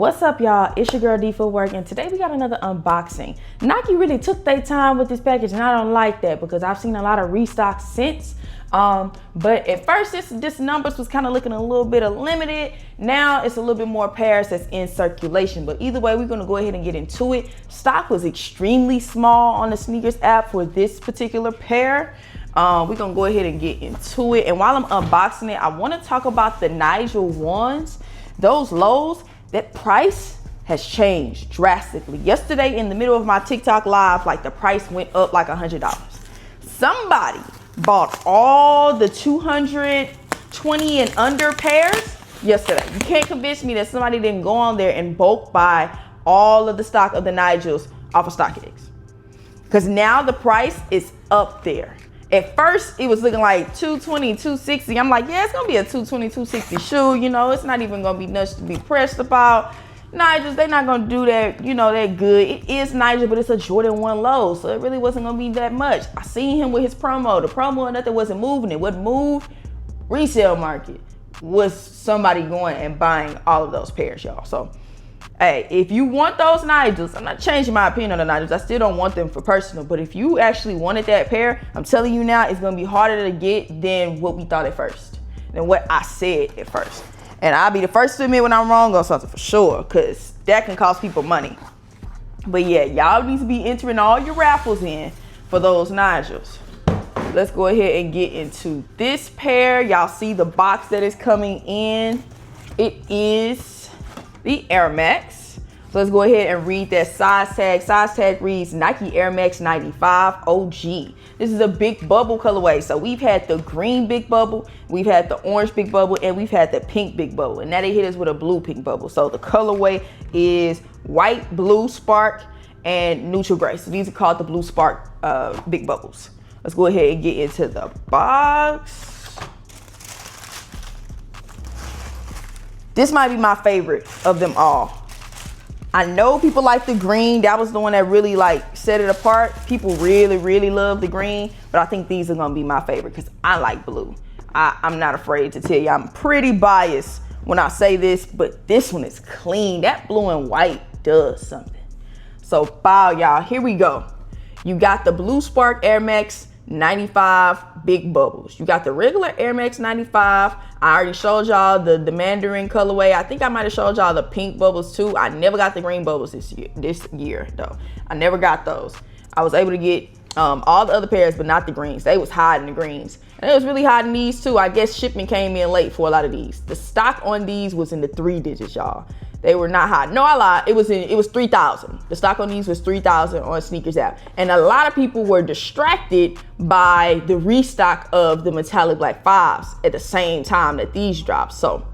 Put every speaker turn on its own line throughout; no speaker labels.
What's up, y'all? It's your girl D Footwork, and today we got another unboxing. Nike really took their time with this package, and I don't like that because I've seen a lot of restocks since. But at first, this numbers was kind of looking a little bit of limited. Now it's a little bit more pairs that's in circulation. But either way, we're gonna go ahead and get into it. Stock was extremely small on the sneakers app for this particular pair. We're gonna go ahead and get into it. And while I'm unboxing it, I want to talk about the Nigel ones. Those lows, that price has changed drastically. Yesterday in the middle of my TikTok live, like the price went up like $100. Somebody bought all the 220 and under pairs yesterday. You can't convince me that somebody didn't go on there and bulk buy all of the stock of the Nigels off of StockX. Because now the price is up there. At first, it was looking like 220, 260. I'm like, yeah, it's going to be a 220, 260 shoe. You know, it's not even going to be nuts to be pressed about. Nigels, they're not going to do that, you know, that good. It is Nigel, but it's a Jordan 1 low, so it really wasn't going to be that much. I seen him with his promo. The promo and nothing wasn't moving. It wouldn't move. Resale market was somebody going and buying all of those pairs, y'all. So, hey, if you want those Nigels, I'm not changing my opinion on the Nigels. I still don't want them for personal. But if you actually wanted that pair, I'm telling you now, it's going to be harder to get than what we thought at first. Than what I said at first. And I'll be the first to admit when I'm wrong on something for sure. Because that can cost people money. But yeah, y'all need to be entering all your raffles in for those Nigels. Let's go ahead and get into this pair. Y'all see the box that is coming in. It is the Air Max. So let's go ahead and read that size tag. Size tag reads Nike Air Max 95 OG. This is a big bubble colorway. So we've had the green big bubble, we've had the orange big bubble, and we've had the pink big bubble. And now they hit us with a blue pink bubble. So the colorway is white, blue, spark, and neutral gray. So these are called the blue spark big bubbles. Let's go ahead and get into the box. This might be my favorite of them all. I know people like the green. That was the one that really like set it apart. People really, really love the green, but I think these are gonna be my favorite because I like blue. I'm not afraid to tell you, I'm pretty biased when I say this, but this one is clean. That blue and white does something. So bow, y'all, here we go. You got the blue spark Air Max 95 big bubbles. You got the regular Air Max 95. I already showed y'all the Mandarin colorway. I think I might have showed y'all the pink bubbles too. I never got the green bubbles this year though. I never got those. I was able to get all the other pairs, but not the greens. They was hiding the greens. And it was really hiding these too. I guess shipment came in late for a lot of these. The stock on these was in the 3 digits, y'all. They were not hot. No, I lied. It was 3,000. The stock on these was 3,000 on sneakers app. And a lot of people were distracted by the restock of the metallic black 5s at the same time that these dropped. So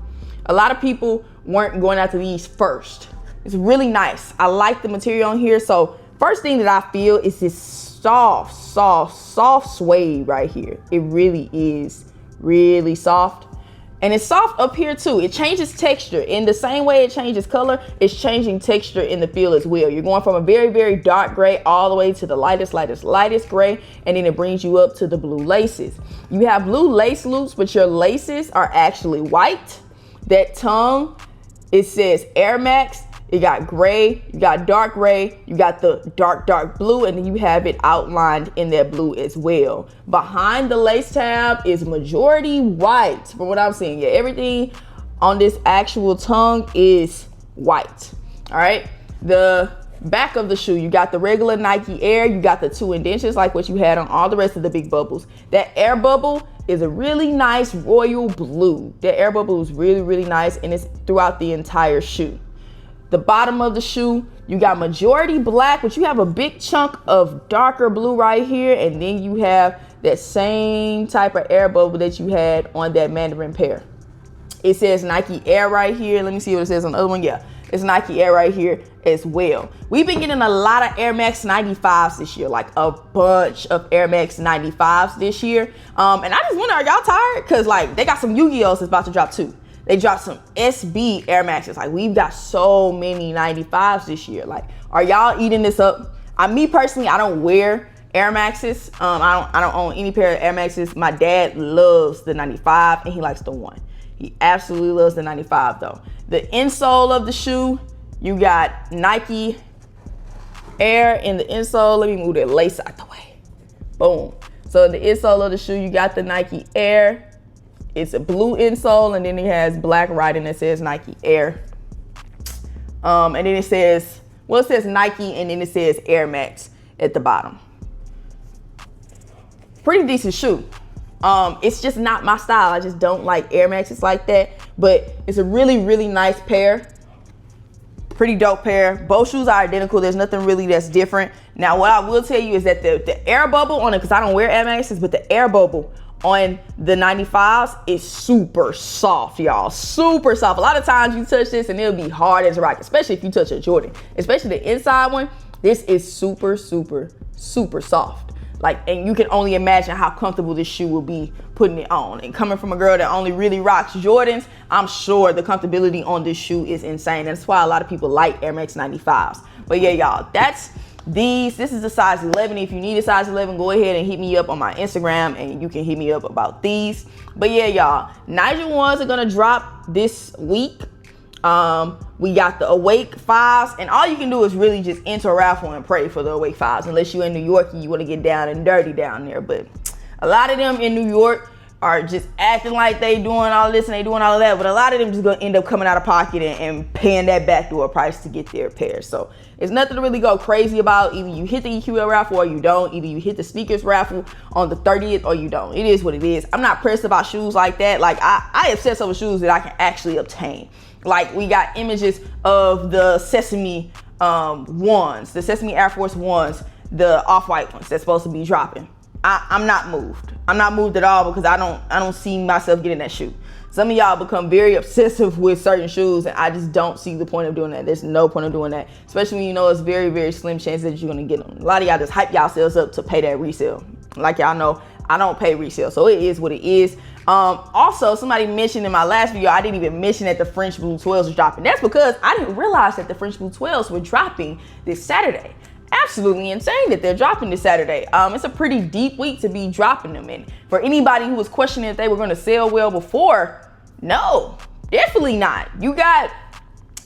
a lot of people weren't going after these first. It's really nice. I like the material on here. So first thing that I feel is this soft suede right here. It really is really soft. And it's soft up here too. It changes texture. In the same way it changes color, it's changing texture in the feel as well. You're going from a very, very dark gray all the way to the lightest gray, and then it brings you up to the blue laces. You have blue lace loops, but your laces are actually white. That tongue, it says Air Max. You got gray, you got dark gray, you got the dark blue, and then you have it outlined in that blue as well. Behind the lace tab is majority white from what I'm seeing. Yeah, everything on this actual tongue is white. All right. The back of the shoe, you got the regular Nike Air, you got the 2 indentions like what you had on all the rest of the big bubbles. That air bubble is a really nice royal blue. That air bubble is really, really nice, and it's throughout the entire shoe. The bottom of the shoe, you got majority black, but you have a big chunk of darker blue right here. And then you have that same type of air bubble that you had on that Mandarin pair. It says Nike Air right here. Let me see what it says on the other one. Yeah, it's Nike Air right here as well. We've been getting a lot of Air Max 95s this year, like a bunch of Air Max 95s this year. And I just wonder, are y'all tired? Because like they got some Yu-Gi-Ohs that's about to drop too. They dropped some SB Air Maxes. Like we've got so many 95s this year. Like, are y'all eating this up? Me personally, I don't wear Air Maxes. I don't own any pair of Air Maxes. My dad loves the 95 and he likes the 1. He absolutely loves the 95 though. The insole of the shoe You got Nike Air in the insole. Let me move that lace out the way. Boom. So in the insole of the shoe, you got the Nike Air. It's a blue insole, and then it has black writing that says Nike Air. And then it says, well, it says Nike, and then it says Air Max at the bottom. Pretty decent shoe. It's just not my style. I just don't like Air Maxes like that, but it's a really, really nice pair. Pretty dope pair. Both shoes are identical. There's nothing really that's different. Now, what I will tell you is that the air bubble on it, because I don't wear Air Maxes, but the air bubble on the 95s is super soft, y'all. Super soft. A lot of times you touch this and it'll be hard as a rock, especially if you touch a Jordan. Especially the inside one. This is super, super, super soft. Like, and you can only imagine how comfortable this shoe will be putting it on. And coming from a girl that only really rocks Jordans, I'm sure the comfortability on this shoe is insane. That's why a lot of people like Air Max 95s. But yeah, y'all, that's these. This is a size 11. If you need a size 11, go ahead and hit me up on my Instagram and you can hit me up about these. But yeah, y'all, Nigel ones are gonna drop this week. We got the Awake 5s, and all you can do is really just enter a raffle and pray for the Awake 5s, unless you're in New York and you want to get down and dirty down there. But a lot of them in New York are just acting like they doing all this and they doing all of that, but a lot of them just gonna end up coming out of pocket and paying that backdoor price to get their pair. So it's nothing to really go crazy about. Either you hit the EQL raffle or you don't. Either you hit the sneakers raffle on the 30th or you don't. It is what it is. I'm not pressed about shoes like that. Like I obsess over shoes that I can actually obtain. Like, we got images of the Sesame ones, the Sesame Air Force ones, the off-white ones that's supposed to be dropping. I'm not moved. I'm not moved at all because I don't see myself getting that shoe. Some of y'all become very obsessive with certain shoes, and I just don't see the point of doing that. There's no point of doing that, especially when you know it's very, very slim chance that you're gonna get them. A lot of y'all just hype yourselves up to pay that resale. Like y'all know, I don't pay resale, so it is what it is. Also, somebody mentioned in my last video, I didn't even mention that the French Blue 12s was dropping. That's because I didn't realize that the French Blue 12s were dropping this Saturday. Absolutely insane that they're dropping this Saturday. It's a pretty deep week to be dropping them in. For anybody who was questioning if they were going to sell well before, no, definitely not. You got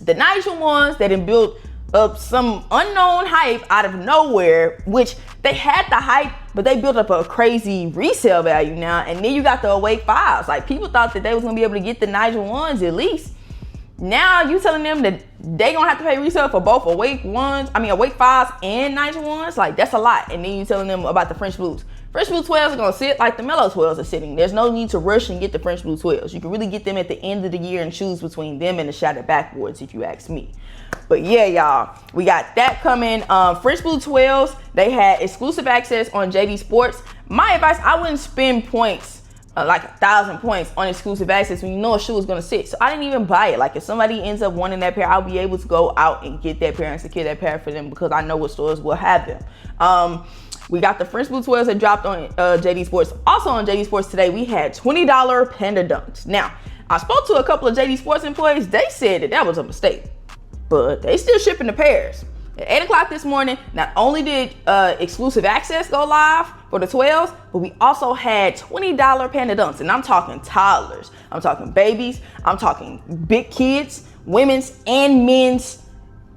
the Nigel ones that have built up some unknown hype out of nowhere, which they had the hype, but they built up a crazy resale value now. And then you got the Awake 5s. Like, people thought that they was gonna be able to get the Nigel ones at least. Now you telling them that they gonna have to pay resale for both Awake 5s and Nigel ones? Like, that's a lot. And then you telling them about the French Blues. French Blue 12s are gonna sit like the Mellow 12s are sitting. There's no need to rush and get the French Blue 12s. You can really get them at the end of the year and choose between them and the Shattered Backboards, if you ask me. But yeah, y'all, we got that coming. French Blue 12s, they had exclusive access on JD Sports. My advice, I wouldn't spend points, like 1,000 points on exclusive access when you know a shoe is gonna sit. So I didn't even buy it. Like, if somebody ends up wanting that pair, I'll be able to go out and get that pair and secure that pair for them because I know what stores will have them. We got the French Blue 12s that dropped on JD Sports. Also on JD Sports today, we had $20 Panda Dunks. Now, I spoke to a couple of JD Sports employees. They said that was a mistake, but they still shipping the pairs. At 8 o'clock this morning, not only did exclusive access go live for the 12s, but we also had $20 Panda Dunks. And I'm talking toddlers, I'm talking babies, I'm talking big kids, women's and men's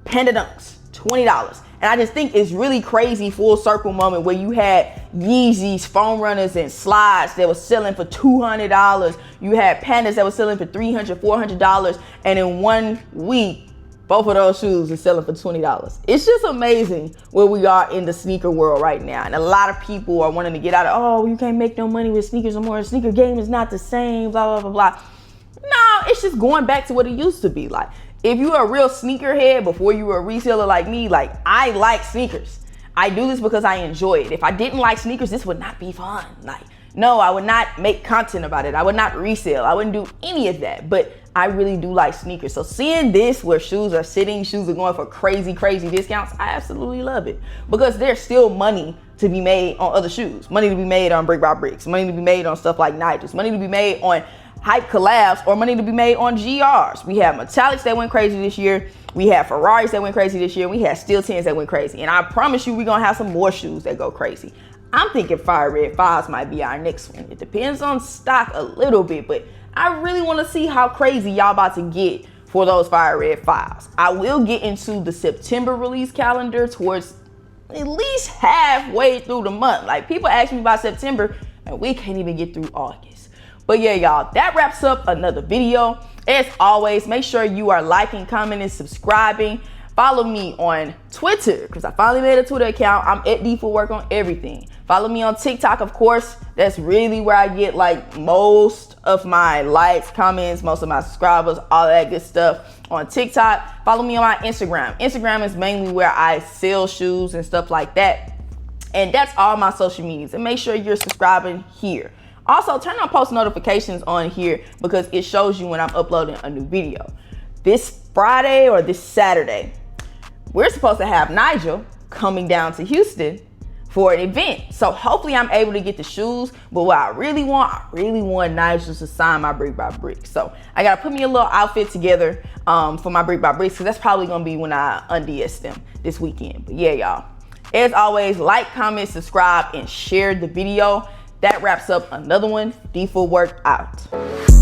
Panda Dunks, $20. And I just think it's really crazy full circle moment where you had Yeezys, foam runners, and slides that were selling for $200. You had Pandas that were selling for $300, $400. And in 1 week, both of those shoes are selling for $20. It's just amazing where we are in the sneaker world right now. And a lot of people are wanting to get out of, oh, you can't make no money with sneakers no more. The sneaker game is not the same, blah, blah, blah, blah. No, it's just going back to what it used to be. Like, if you were a real sneakerhead before you were a reseller like me, like, I like sneakers. I do this because I enjoy it. If I didn't like sneakers, this would not be fun. Like, no, I would not make content about it. I would not resell. I wouldn't do any of that. But I really do like sneakers. So seeing this where shoes are sitting, shoes are going for crazy, crazy discounts, I absolutely love it. Because there's still money to be made on other shoes. Money to be made on Brick by Bricks. Money to be made on stuff like Nigel's. Money to be made on hype collabs, or money to be made on GRs. We have metallics that went crazy this year. We have Ferraris that went crazy this year. We have Steel 10s that went crazy. And I promise you, we're gonna have some more shoes that go crazy. I'm thinking Fire Red 5s might be our next one. It depends on stock a little bit, but I really wanna see how crazy y'all about to get for those fire red files. I will get into the September release calendar towards at least halfway through the month. Like, people ask me about September and we can't even get through August. But yeah, y'all, that wraps up another video. As always, make sure you are liking, commenting, subscribing. Follow me on Twitter, because I finally made a Twitter account. I'm at D4Work on everything. Follow me on TikTok, of course. That's really where I get like most of my likes, comments, most of my subscribers, all that good stuff on TikTok. Follow me on my Instagram. Instagram is mainly where I sell shoes and stuff like that. And that's all my social medias. And make sure you're subscribing here. Also, turn on post notifications on here because it shows you when I'm uploading a new video. This Friday or this Saturday, we're supposed to have Nigel coming down to Houston for an event. So hopefully I'm able to get the shoes. But what I really want Nigel to sign my Brick by Brick. So I gotta put me a little outfit together for my Brick by Bricks, because that's probably gonna be when I unds them this weekend. But yeah, y'all, as always, like, comment, subscribe, and share the video. That wraps up another one. D4Work out.